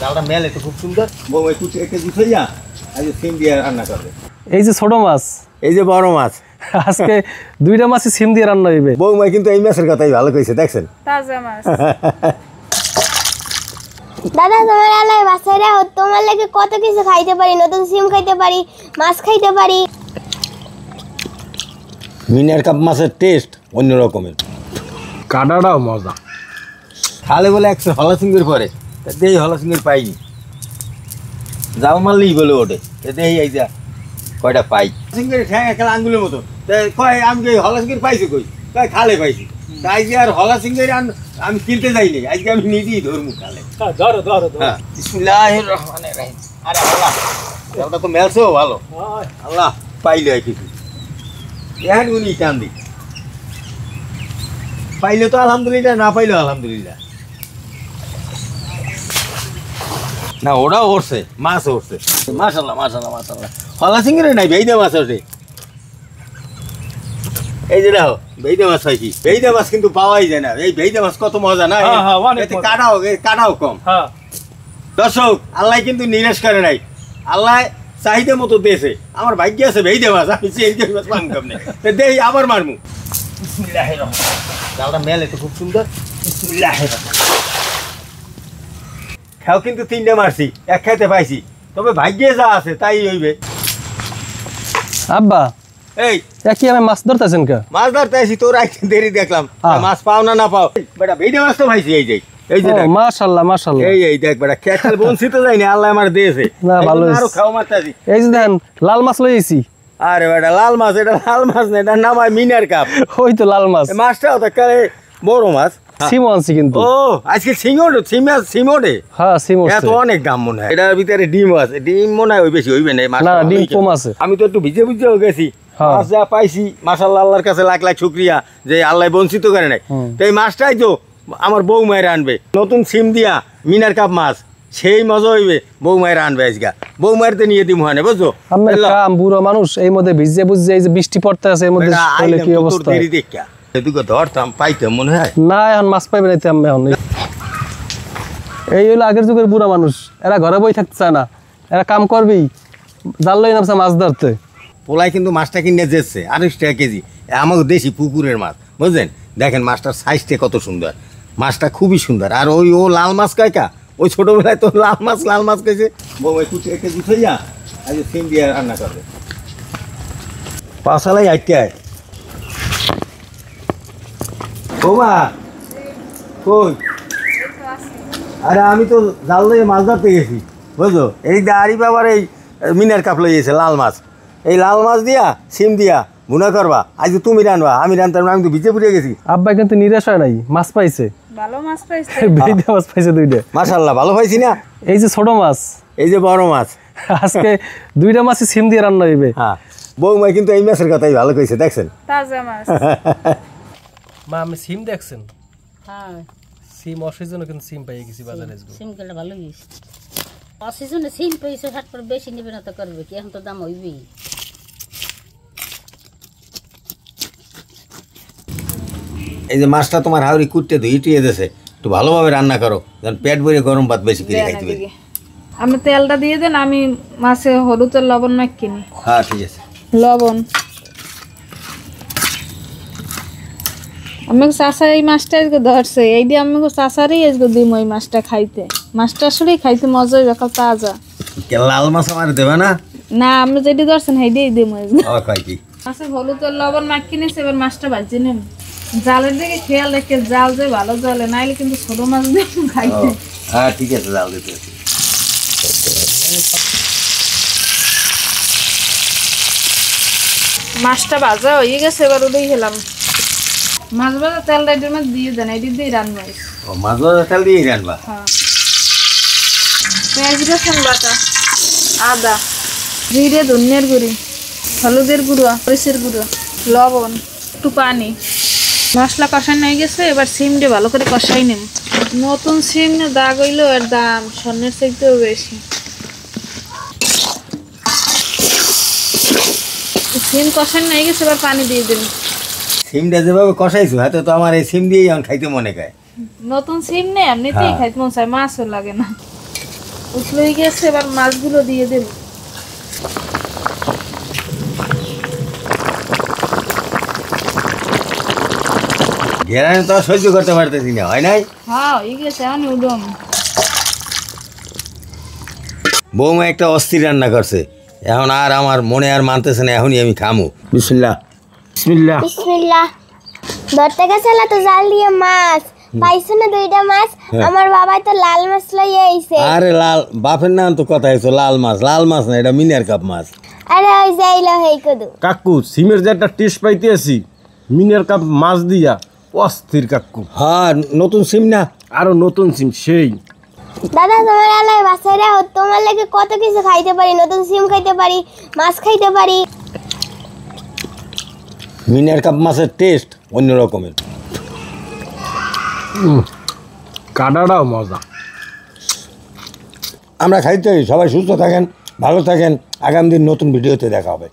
ডালটা মেলে তো খুব সুন্দর। বৌমা কুচি একটা গুছাইয়া আজ সিম দিয়ে রান্না করবে। এই যে ছোট মাছ, এই যে বড় মাছ, আজকে দুইটা মাছই সিম দিয়ে রান্না হইবে। বৌমা কিন্তু এই মাছের কথাই ভালো কইছে, দেখছেন? তাজা মাছ। দাদা তোমার এলাকায় বাচ্চারা তোমার লাগে কত কিছু খাইতে পারি, নতুন সিম খাইতে পারি, মাছ খাইতে পারি। মিনার কাপ মাছের টেস্ট অন্য রকমের, কাটাটাও মজা। খালে বলে একশো হলা সিঙ্গের পরে এই হলা সিঙ্গের পাইনি, জাল মারলেই বলে ওঠে এই এই যা কয়টা পাই সিঙ্গের ঠ্যাং একটা আঙ্গুলের মতো। কয় আমি হলা সিঙ্গের পাইছি, কই কয় খালে পাইছি। তাই যে আর হলা সিঙ্গের আমি কিনতে যাইনি, আজকে আমি নিজেই ধরবো খালে। বিসমিল্লাহির রহমানির রহিম। আরে আল্লাহ, এটা তো মেলছেও ভালো। আল্লাহ পাইলে কিছু এখন উনি কান্দি, পাইলে তো আলহামদুলিল্লাহ, না পাইলেও আলহামদুলিল্লাহ। না ওরাও উঠছে, মাছ উঠছে, মাশাল্লাহ মাশাল্লাহ মাশাল্লাহ। হলা সিঙ্গের নাই, বেইদা মাছ উঠে। এই যে দেখো বেইদা মাছ হয় কি, বেইদা মাছ কিন্তু পাওয়াই যায় না। এই বেইদা মাছ কত মজা না, কাটাও কম। দর্শক, আল্লাহ কিন্তু নিরাশ করে নাই, আল্লাহ চাহিদা মতো দিয়েছে। আমার ভাগ্য আছে বেইদা মাছ, আমি চেঞ্জ মাছ পাম কেমনে দেই আবার মারমু। বিসমিল্লাহির রহমানির। ডালটা মেলে তো খুব সুন্দর। বিসমিল্লাহির রহমানির। খাও কিন্তু তিনটে মারছি, এক খাইতে পাইছি, তবে ভাগ্যে যা আছে তাই হইবে। আব্বা এই কি আমি মাছ ধরতেছেন কে? মাছ ধরতে আসি, তোর একদিন দেরি দেখলাম, মাছ পাও না না পাও বেটা, বেইদা মাছ তো পাইছি। এই যে এই যে মাশাআল্লাহ মাশাআল্লাহ, এই দেখ বেটা, খেয়াল বঞ্চিত যায়নি, আল্লাহ আমার দিয়েছে। না ভালো আরো খাও মারতাছি। এই যে দেন লাল মাছ লইছি। আরে বেটা লাল মাছ, এটা লাল মাছ না, এটা নাম হয় মিনার কাপ। ওই তো লাল মাছ, মাছটাও তো বড় মাছ। সিম আনছি কিন্তু। ও আজকে সিমোডে। হ্যাঁ সিম এত অনেক দাম মনে হয়। এটার ভিতরে ডিম আছে, ডিম মনে হয় ওই বেশি হইবে না। না ডিম কম আছে। আমি তো একটু ভিজে গেছি, মাছ যা পাইছি মাশাআল্লাহ, আল্লাহর কাছে লাখ লাখ শুকরিয়া যে আল্লাহ বঞ্চিত করে নাই। তো এই মাছটাই তো আমার বউ মায়ের আনবে, নতুন সিম দিয়া মিনার কাপ মাছ, সেই মজা হইবে। বউ মায়ের আনবে আজকে, বউ মায়ের তো নিয়ে দিম হয় না, বুঝছো? বুড়ো মানুষ এই মধ্যে ভিজে এই যে বৃষ্টি পড়তে আছে, এর মধ্যে কি অবস্থা? দেরি দেখা এদিকে ধরতাম, পাইতাম মনে হয় না, এখন মাছ পাইবে না এখন। এই হলো আগের যুগের বুড়া মানুষ, এরা ঘরে বই থাকতে চায় না, এরা কাম করবেই, জাল লই নামছে মাছ ধরতে। পোলাই কিন্তু মাছটা কিনে যেচ্ছে 28 টাকা কেজি, আমাকে দেশি পুকুরের মাছ, বুঝলেন? দেখেন মাছটার সাইজটা কত সুন্দর, মাছটা খুবই সুন্দর। আর ও লাল মাছ কায়কা, ওই ছোটবেলায় তো লাল মাছ খাইছে। বউই কুচি একটা গুছাইয়া আজ সিম দিয়ে রান্না করবে। পাশালাই আটকে বৌমা কই? আরে আমি তো জাল দিয়ে মাছ ধরতে গেছি, বুঝলো? এই দাঁড়ি বাবার এই মিনার কাপ লইয়েছে লাল মাছ, এই লাল মাছ দিয়া সিম দিয়া ভুনা করবা। আজ তুমি রানবা, আমি রানতাম না, আমি তো ভিজে পুড়ে গেছি। আব্বা কিন্তু নিরাশ হয় নাই, মাছ পাইছে, ভালো মাছ পাইছে, বেইদা মাছ পাইছে দুইটা। মাশাআল্লাহ ভালো পাইছি না? এই যে ছোট মাছ, এই যে বড় মাছ, আজকে দুইটা মাছই সিম দিয়ে রান্না হইবে। হ্যাঁ বৌমা কিন্তু এই মাছের কথাই ভালো কইছে, দেখছেন? তাজা মাছ। মা আমি সিম দেখছেন? হ্যাঁ সিম অসিজনে কিন্তু সিম পাই গেছি বাজারে। সিম খেলে ভালো গেছে, অসিজনে সিম পেয়েছে, হাট পর বেশি নেবে না তো করবে কি, এখন তো দাম হইবেই। এই যে মাছটা তোমার হাওড়ি কুটতে ধুইটিয়ে দিয়েছে, একটু ভালোভাবে রান্না করো, যেন পেট ভরে গরম ভাত বেশি করে খাইতে পারি। আপনি তেলটা দিয়ে দেন, আমি মাছে হলুদ আর লবণ না কিনি। হ্যাঁ ঠিক আছে। লবণ আমি চাষা এই মাছটা আজকে ধরছে, এই দিয়ে আমি চাষারই আজকে দিম ওই মাছটা খাইতে। মাছটা আসলেই খাইতে মজা হইবে, কাল তাজা। লাল মাছ আমার দেবে না? না আপনি যেটি ধরছেন সেই দিয়েই দিম আজকে। কি মাছে হলুদ আর লবণ মাখিয়ে নিয়েছে, এবার মাছটা ভাজি নেন। জালের দিকে খেয়াল রেখে, জাল যে ভালো জলে, নাইলে কিন্তু ছোট মাছ দিয়ে খাইতে। হ্যাঁ ঠিক আছে, জাল দিতে। মাছটা ভাজা হয়ে গেছে, এবার ওটাই খেলাম। মাছ ভাজা তেলটা এটার মধ্যে দিয়ে দেন, এটি দিয়ে রান্না। মাছ ভাজা তেল দিয়ে রান্না? হ্যাঁ। পেঁয়াজ রসুন বাটা, আদা, জিরে, ধনিয়ার গুঁড়ি, হলুদের গুঁড়ো, মরিচের গুঁড়ো, লবণ, একটু পানি। মশলা কষানো হয়ে গেছে, এবার সিম দিয়ে ভালো করে কষাই নেব। নতুন সিম দাগ হইলেও এর দাম স্বর্ণের চাইতেও বেশি। সিম কষানো হয়ে গেছে, এবার পানি দিয়ে দিন। সিমটা যেভাবে কষাইছো, হাতে তো আমার এই সিম দিয়েই এখন খাইতে মনে খায়। নতুন সিম নেই এমনিতেই হ্যাঁ। খাইতে মন চায়, মাছও লাগে না। উঠলেই গেছে, এবার মাছগুলো দিয়ে দেব। ঘেরানি তো আর সহ্য করতে পারতেছি না, হয় নাই? হ্যাঁ হয়ে গেছে, আমি উদম। বৌমা একটা অস্থির রান্না করছে, এখন আর আমার মনে আর মানতেছে না, এখনই আমি খামু। বিসমিল্লাহ। বিসমিল্লাহ। বিসমিল্লাহ। ধরতে গেছিল তো জাল দিয়ে মাছ, পাইছো না 2টা মাছ? আমার বাবা তো লাল মাছ লইয়া আইছে। আরে লাল বাপের নাম তো কথা হয়েছে, লাল মাছ। লাল মাছ না, এটা মিনার কাপ মাছ। আরে ওই যাইলো হেই কদু। কাকু সিমের যে একটা টেস্ট পাইতে আছি মিনের কাপ মাছ দিয়া, অস্থির কাকু। হ্যাঁ, নতুন সিম না? আরো নতুন সিম সেই। দাদা তোমার এলাকায় বাসাইরা তোমার লাগে কত কিছু খাইতে পারি, নতুন সিম খাইতে পারি, মাছ খাইতে পারি। মিনার কাপ মাছের টেস্ট অন্য রকমের। কাটাটাও মজা। আমরা খাইতে, সবাই সুস্থ থাকেন, ভালো থাকেন। আগামী দিন নতুন ভিডিওতে দেখা হবে।